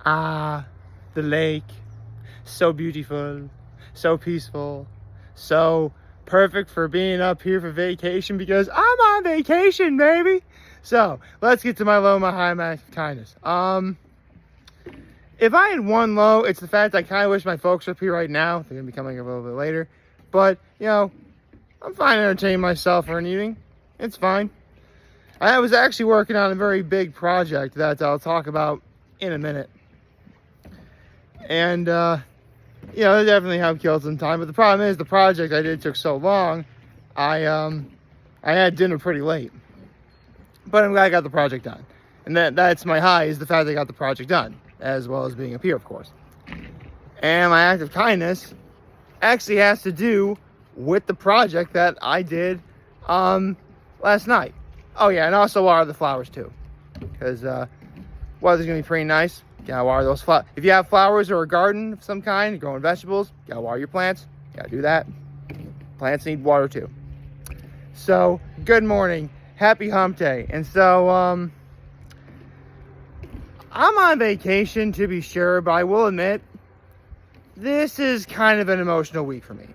Ah, the lake. So beautiful, so peaceful, so perfect for being up here for vacation because I'm on vacation, baby. So let's get to my low, my high, my kindness. If I had one low, it's the fact I kind of wish my folks were up here right now. They're gonna be coming a little bit later, but you know, I'm fine entertaining myself for an evening. It's fine. I was actually working on a very big project that I'll talk about in a minute. And, you know, it definitely helped kill some time. But the problem is the project I did took so long, I had dinner pretty late. But I'm glad I got the project done. And that's my high, is the fact that I got the project done, as well as being up here, of course. And my act of kindness actually has to do with the project that I did last night. Oh yeah, and also water the flowers too, because weather's gonna be pretty nice. Gotta water those flowers. If you have flowers or a garden of some kind, growing vegetables, gotta water your plants. Gotta do that. Plants need water too. So good morning, happy hump day. And so I'm on vacation, to be sure, but I will admit this is kind of an emotional week for me.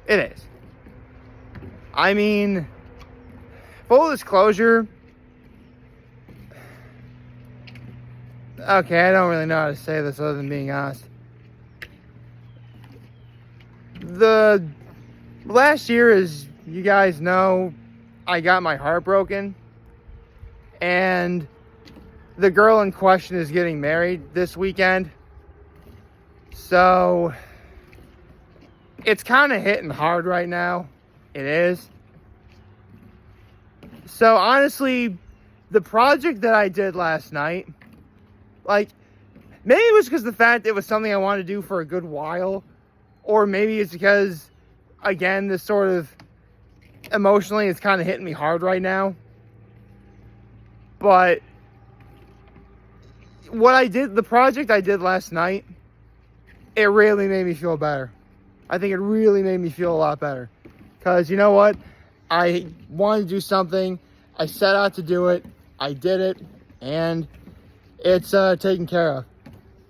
It is. I mean, full disclosure, okay, I don't really know how to say this other than being honest. The last year, as you guys know, I got my heart broken, and the girl in question is getting married this weekend. So it's kind of hitting hard right now. It is. So honestly, the project that I did last night, like, maybe it was because the fact it was something I wanted to do for a good while, or maybe it's because, again, this sort of emotionally it's kind of hitting me hard right now. But what I did, the project I did last night, it really made me feel better. I think it really made me feel a lot better. Because you know what? I wanted to do something. I set out to do it. I did it. And it's taken care of.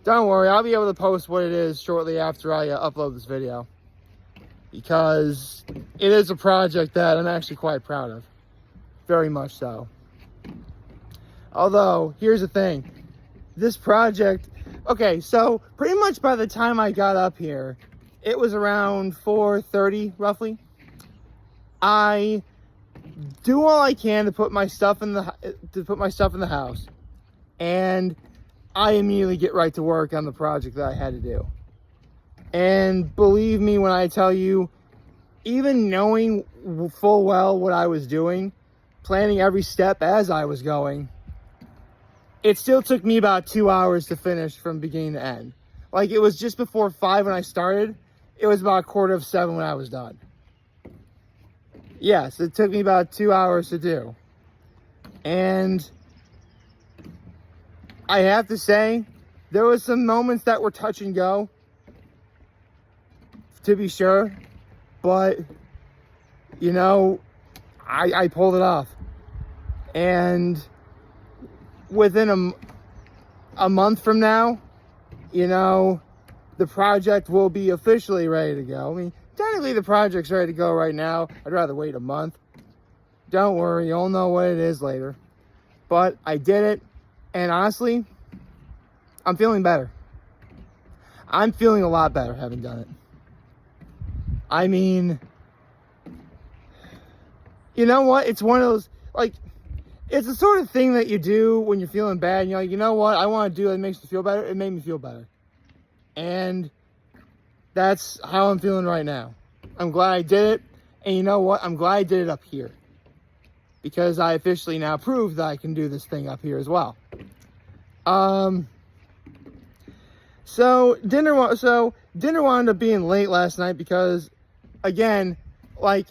Don't worry, I'll be able to post what it is shortly after I upload this video. Because it is a project that I'm actually quite proud of. Very much so. Although, here's the thing. This project, okay, so pretty much by the time I got up here, it was around 4:30 roughly. I do all I can to put my stuff in the house, and I immediately get right to work on the project that I had to do. And believe me when I tell you, even knowing full well what I was doing, planning every step as I was going, it still took me about 2 hours to finish from beginning to end. Like, it was just before 5 when I started. It was about 7:15 when I was done. Yes, it took me about 2 hours to do. And I have to say, there was some moments that were touch and go, to be sure. But, you know, I pulled it off. And within a month from now, you know, the project will be officially ready to go. I mean, technically the project's ready to go right now. I'd rather wait a month. Don't worry, you'll know what it is later. But I did it, and honestly, I'm feeling better. I'm feeling a lot better having done it. I mean, you know what? It's one of those, like, it's the sort of thing that you do when you're feeling bad, and you're like, you know what? I want to do it. It makes me feel better. It made me feel better. And that's how I'm feeling right now. I'm glad I did it. And you know what? I'm glad I did it up here. Because I officially now proved that I can do this thing up here as well. So dinner wound up being late last night because, again, like,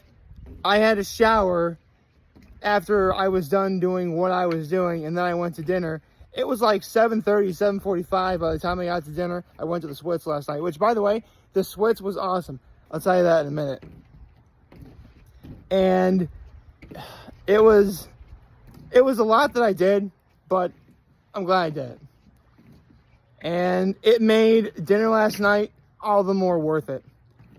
I had a shower after I was done doing what I was doing, and then I went to dinner. It was like 7:30, 7:45 by the time I got to dinner. I went to the Switz last night, which, by the way, the Switz was awesome. I'll tell you that in a minute. And it was a lot that I did, but I'm glad I did it. And it made dinner last night all the more worth it.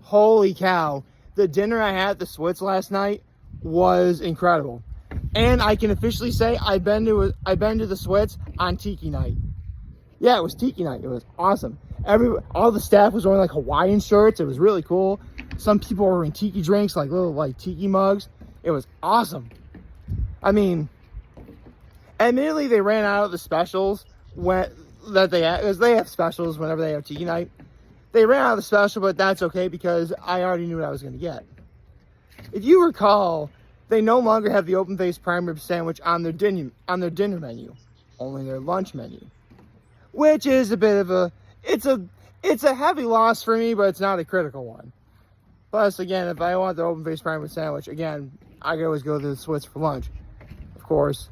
Holy cow. The dinner I had at the Switz last night was incredible. And I can officially say I've been to the Switz on Tiki Night. Yeah, it was Tiki Night. It was awesome. All the staff was wearing like Hawaiian shirts. It was really cool. Some people were wearing tiki drinks, like little like tiki mugs. It was awesome. I mean, admittedly, they ran out of the specials that they had, because they have specials whenever they have Tiki Night. They ran out of the special, but that's okay because I already knew what I was going to get. If you recall, they no longer have the open-faced prime rib sandwich on their dinner menu, only their lunch menu, which is a bit of a it's a heavy loss for me, but it's not a critical one. Plus, again, if I want the open-faced prime rib sandwich, again, I could always go to the Switz for lunch. Of course,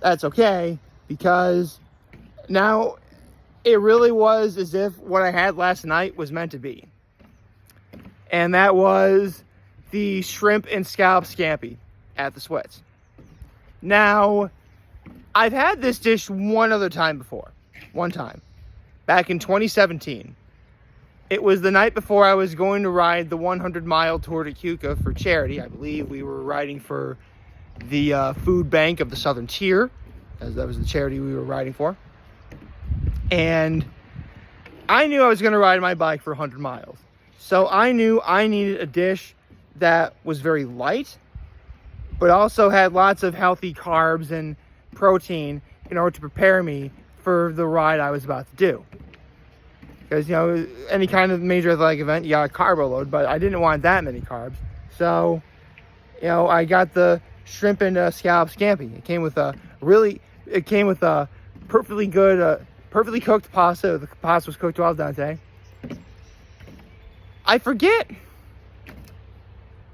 that's okay because now it really was as if what I had last night was meant to be. And that was the shrimp and scallop scampi at the Switz. Now, I've had this dish one other time before. One time. Back in 2017. It was the night before I was going to ride the 100-mile Tour de Cuca for charity. I believe we were riding for the food bank of the Southern Tier, as that was the charity we were riding for. And I knew I was going to ride my bike for 100 miles. So I knew I needed a dish that was very light, but also had lots of healthy carbs and protein in order to prepare me for the ride I was about to do. Because, you know, any kind of major athletic event, you got a carb load, but I didn't want that many carbs. So, you know, I got the shrimp and scallop scampi. It came with a perfectly good, perfectly cooked pasta. The pasta was cooked al dente. I forget.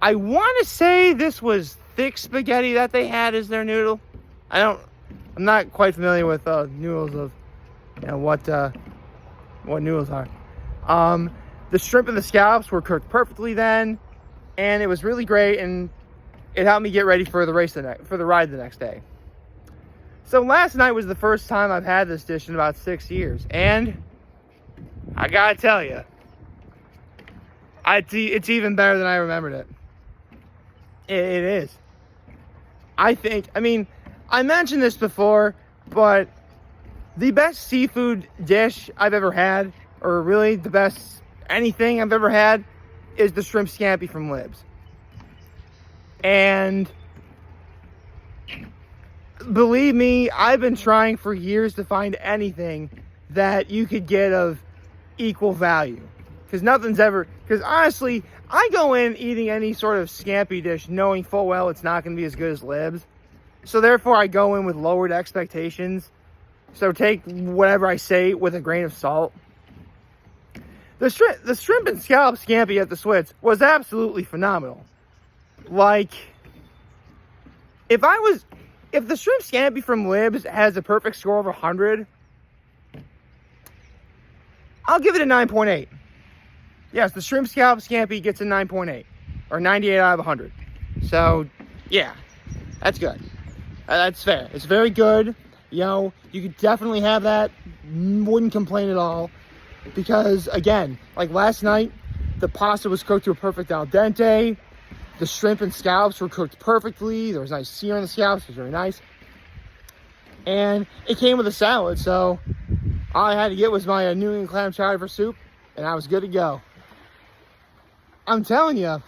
I want to say this was thick spaghetti that they had as their noodle. I'm not quite familiar with noodles of, you know, what noodles are. The shrimp and the scallops were cooked perfectly then, and it was really great, and it helped me get ready for the ride the next day. So last night was the first time I've had this dish in about 6 years, and I gotta tell you, it's even better than I remembered it. It is. I mean, I mentioned this before, but the best seafood dish I've ever had, or really the best anything I've ever had, is the shrimp scampi from Libs. And believe me, I've been trying for years to find anything that you could get of equal value. Because honestly, I go in eating any sort of scampi dish knowing full well it's not going to be as good as Libs. So therefore, I go in with lowered expectations. So take whatever I say with a grain of salt. The shrimp and scallop scampi at the Switz was absolutely phenomenal. Like, if the shrimp scampi from Libs has a perfect score of 100, I'll give it a 9.8. Yes, the shrimp scallop scampi gets a 9.8, or 98 out of 100. So, yeah, that's good. That's fair. It's very good. You know, you could definitely have that. Wouldn't complain at all. Because, again, like last night, the pasta was cooked to a perfect al dente. The shrimp and scallops were cooked perfectly. There was nice sear on the scallops. It was very nice. And it came with a salad, so all I had to get was my New England clam chowder soup, and I was good to go. I'm telling you,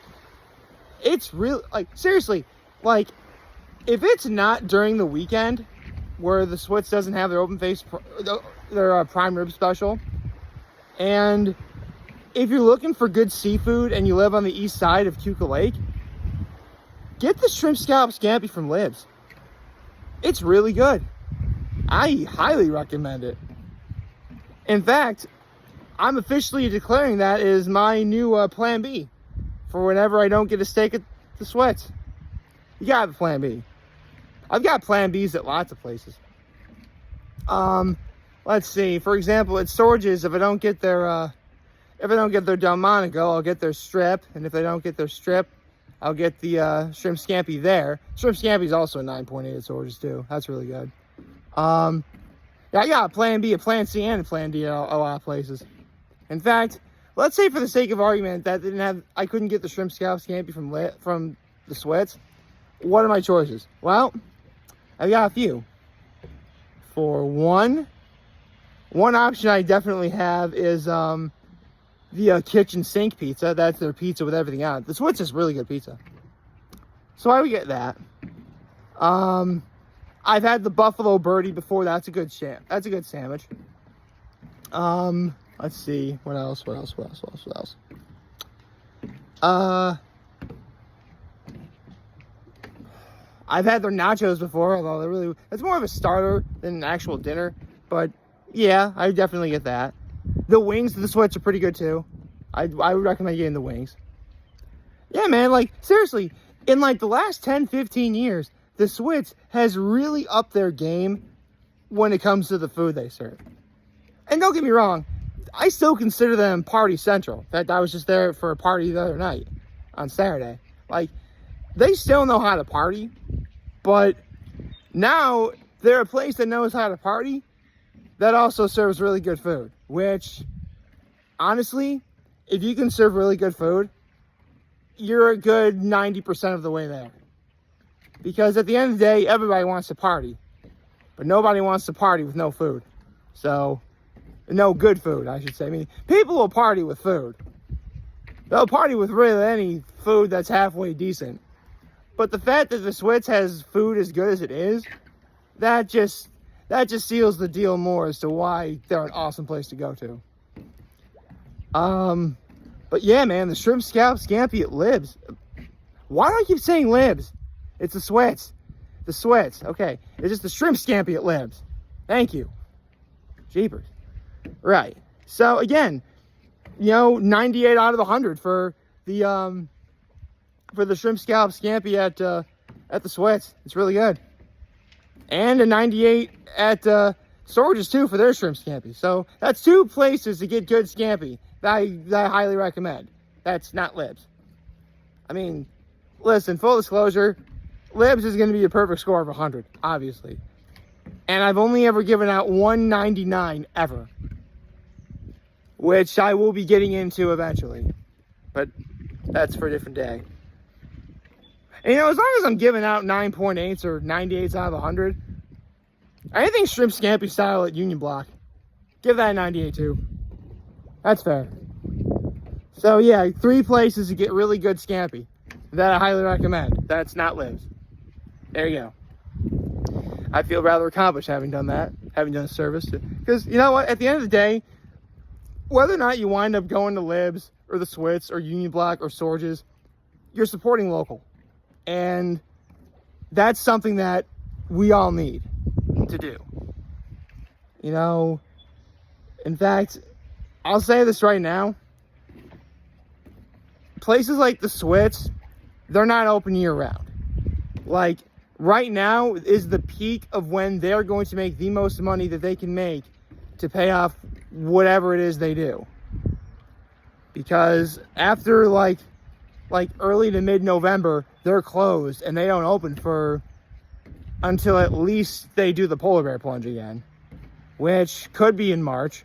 it's real. Like, seriously, like, if it's not during the weekend where the Switz doesn't have their their prime rib special, and if you're looking for good seafood and you live on the east side of Cuca Lake, get the shrimp scallop scampi from Libs. It's really good. I highly recommend it. In fact, I'm officially declaring that is my new plan B for whenever I don't get a steak at the Switz. You got the plan B. I've got plan Bs at lots of places. Let's see. For example, at Storages, if I don't get their Delmonico, I'll get their strip, and if they don't get their strip, I'll get the shrimp scampi there. Shrimp scampi is also a 9.8 at Storages too. That's really good. Yeah, I got a plan B, a plan C, and a plan D at a lot of places. In fact, let's say for the sake of argument that I couldn't get the shrimp scallop scampi from the Swits. What are my choices? Well, I've got a few. For one option I definitely have is the kitchen sink pizza. That's their pizza with everything on it. The Swits is really good pizza, so I would get that. I've had the Buffalo Birdie before. That's a good sandwich. Let's see. What else? I've had their nachos before, although it's more of a starter than an actual dinner. But yeah, I definitely get that. The wings, the Swits are pretty good too. I would recommend getting the wings. Yeah, man, like seriously, in like the last 10, 15 years, the Swits has really upped their game when it comes to the food they serve. And don't get me wrong, I still consider them party central. In fact, I was just there for a party the other night on Saturday. Like, they still know how to party, but now they're a place that knows how to party that also serves really good food, which, honestly, if you can serve really good food, you're a good 90% of the way there. Because at the end of the day, everybody wants to party, but nobody wants to party with no food. So, no good food, I should say. I mean, people will party with food. They'll party with really any food that's halfway decent. But the fact that the Swits has food as good as it is, that just seals the deal more as to why they're an awesome place to go to. But yeah, man, the shrimp scallop scampi at Libs. Why do I keep saying Libs? It's the Swits. The Swits. Okay. It's just the shrimp scampi at Libs. Thank you. Jeepers. Right. So again, 98 out of 100 for the shrimp scallop scampi at the Swits. It's really good. And a 98 at Storage's too for their shrimp scampi. So that's two places to get good scampi that I highly recommend. That's not Libs. I mean, listen, full disclosure, Libs is going to be a perfect score of 100, obviously. And I've only ever given out 199 ever, which I will be getting into eventually. But that's for a different day. And as long as I'm giving out 9.8s or 98s out of 100, anything shrimp scampi style at Union Block, give that a 98 too. That's fair. So yeah, 3 places to get really good scampi that I highly recommend. That's not Libs. There you go. I feel rather accomplished having done that, having done a service. Because you know what? At the end of the day, whether or not you wind up going to Libs or the Swits or Union Block or Sorges, you're supporting local. And that's something that we all need to do. In fact, I'll say this right now. Places like the Swits, they're not open year round. Like, right now is the peak of when they're going to make the most money that they can make to pay off whatever it is they do. Because after like early to mid-November, they're closed and they don't open until at least they do the polar bear plunge again, which could be in March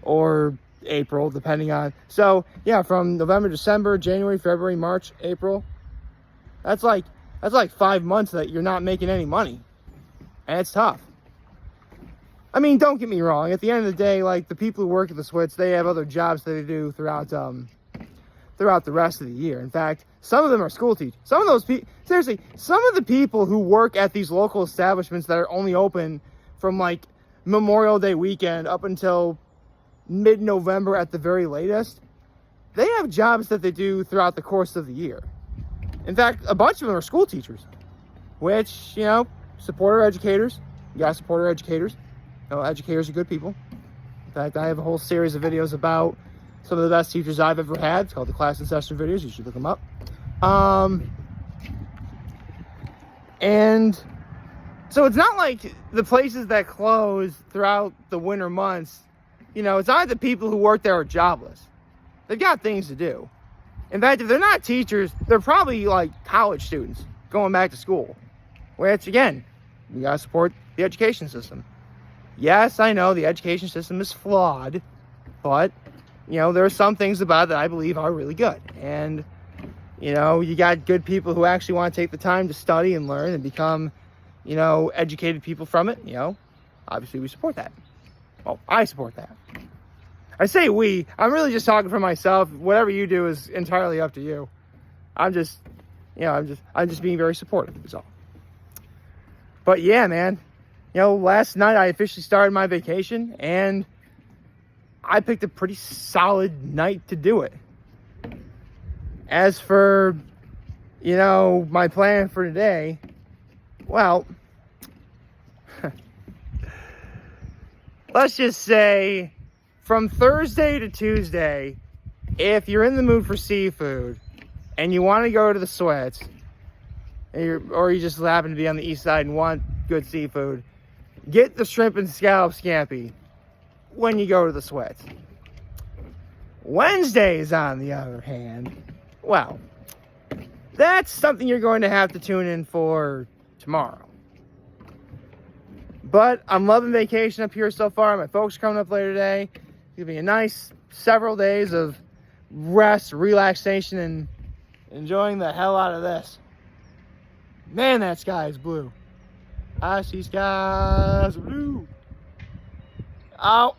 or April, depending on. So yeah, from November, December, January, February, March, April, that's like 5 months that you're not making any money, and it's tough. I mean, don't get me wrong. At the end of the day, like, the people who work at the Swits, they have other jobs that they do throughout the rest of the year. In fact, some of them are school teachers. Some of those people, seriously, some of the people who work at these local establishments that are only open from like Memorial Day weekend up until mid-November at the very latest, they have jobs that they do throughout the course of the year. In fact, a bunch of them are school teachers, which, support our educators. You gotta support our educators. Educators are good people. In fact, I have a whole series of videos about some of the best teachers I've ever had. It's called the Class and Session videos. You should look them up. And so it's not like the places that close throughout the winter months, it's not like the people who work there are jobless. They've got things to do. In fact, if they're not teachers, they're probably like college students going back to school. Which, again, you gotta support the education system. Yes, I know the education system is flawed, but, you know, there are some things about it that I believe are really good. And, you know, you got good people who actually want to take the time to study and learn and become, you know, educated people from it. You know, obviously we support that. Well, I support that. I say we. I'm really just talking for myself. Whatever you do is entirely up to you. I'm just, you know, I'm just being very supportive, is all. But yeah, man, you know, last night I officially started my vacation, and I picked a pretty solid night to do it. As for, you know, my plan for today, well, let's just say from Thursday to Tuesday, if you're in the mood for seafood and you want to go to the Sweats, or you just happen to be on the east side and want good seafood, get the shrimp and scallop scampi when you go to the Sweats. Wednesdays, on the other hand, well, that's something you're going to have to tune in for tomorrow. But I'm loving vacation up here so far. My folks are coming up later today. It's going to be a nice several days of rest, relaxation, and enjoying the hell out of this. Man, that sky is blue. I see skies blue. Oh,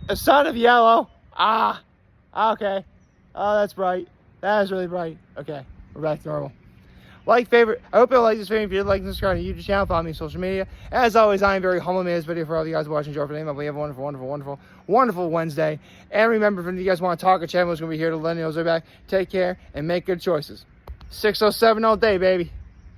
a sun of yellow. Ah, okay. Oh, that's bright. That is really bright. Okay, we're back to normal. Like, favorite. I hope you like this video. If you did, like and subscribe to the YouTube channel, follow me on social media. As always, I am very humble. Made this video for all you guys watching. Enjoy for today. Hopefully you have a wonderful, wonderful, wonderful, wonderful Wednesday. And remember, if you guys want to talk, a channel is going to be here to let you know back. Take care and make good choices. 607 all day, baby.